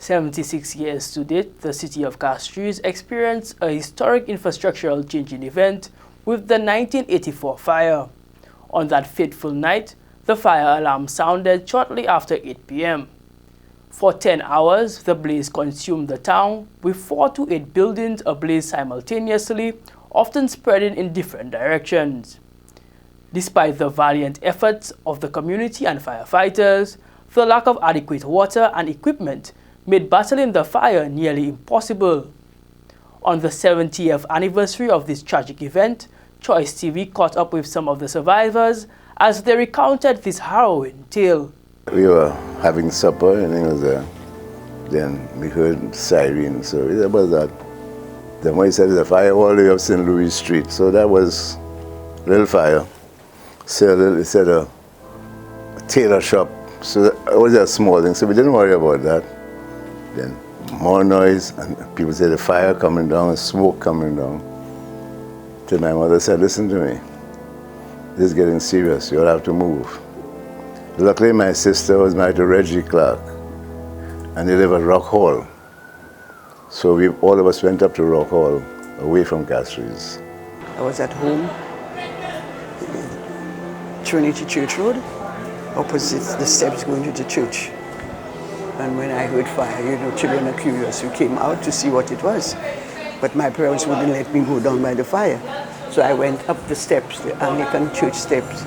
76 years to date, the city of Castries experienced a historic infrastructural changing event with the 1984 fire. On that fateful night, the fire alarm sounded shortly after 8 p.m. For 10 hours, the blaze consumed the town, with 4 to 8 buildings ablaze simultaneously, often spreading in different directions. Despite the valiant efforts of the community and firefighters, the lack of adequate water and equipment made battling the fire nearly impossible. On the 70th anniversary of this tragic event, Juste TV caught up with some of the survivors as they recounted this harrowing tale. We were having supper and it was then we heard sirens, so it was that. Then when he said the fire all the way up St. Louis Street, so that was a little fire. So he said a tailor shop, so it was a small thing, so we didn't worry about that. Then more noise, and people said the fire coming down, smoke coming down. Till my mother said, listen to me, this is getting serious, you'll have to move. Luckily my sister was married to Reggie Clark, and they live at Rock Hall. So all of us went up to Rock Hall, away from Castries. I was at home, Trinity Church Road, opposite the steps going to the church. And when I heard fire, you know, children are curious. We came out to see what it was. But my parents wouldn't let me go down by the fire. So I went up the steps, the Anglican church steps,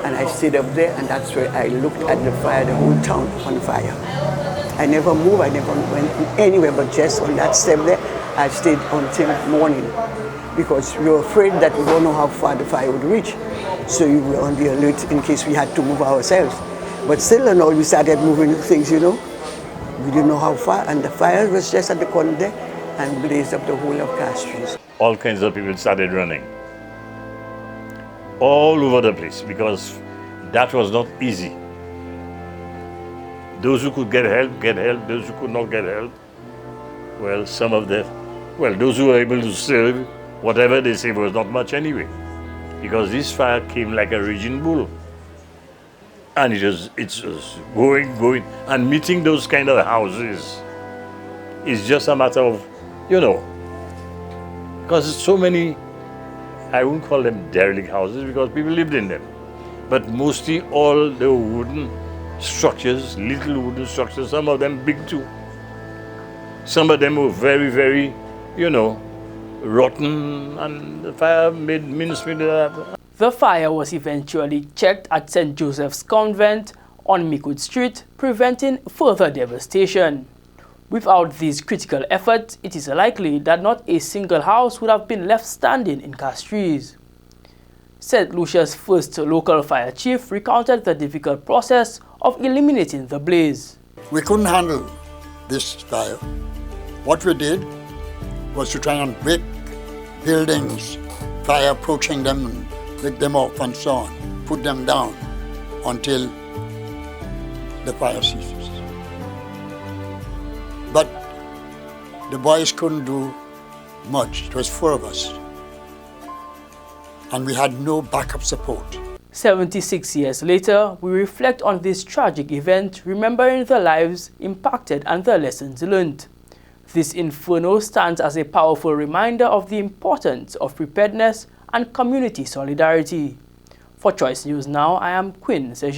and I stayed up there, and that's where I looked at the fire, the whole town on fire. I never moved, I never went anywhere but just on that step there. I stayed until morning because we were afraid that we don't know how far the fire would reach. So we were on the alert in case we had to move ourselves. But still and all, we started moving things, you know. We didn't know how far, and the fire was just at the corner there and blazed up the whole of Castries. All kinds of people started running all over the place because that was not easy. Those who could get help, those who could not get help. Well, some of them, those who were able to serve, whatever they saved was not much anyway, because this fire came like a raging bull. And it was going, and meeting those kind of houses is just a matter of, you know, because so many, I wouldn't call them derelict houses because people lived in them, but mostly all the wooden structures, little wooden structures, some of them big too. Some of them were very, very, you know, rotten, and the fire made mincemeat of that. The fire was eventually checked at St. Joseph's Convent on Meekwood Street, preventing further devastation. Without these critical efforts, it is likely that not a single house would have been left standing in Castries. St. Lucia's first local fire chief recounted the difficult process of eliminating the blaze. We couldn't handle this fire. What we did was to try and break buildings, fire approaching them, break them off and so on, put them down until the fire ceases. But the boys couldn't do much. It was 4 of us. And we had no backup support. 76 years later, we reflect on this tragic event, remembering the lives impacted and the lessons learned. This inferno stands as a powerful reminder of the importance of preparedness and community solidarity. For Choice News Now, I am Quinn St.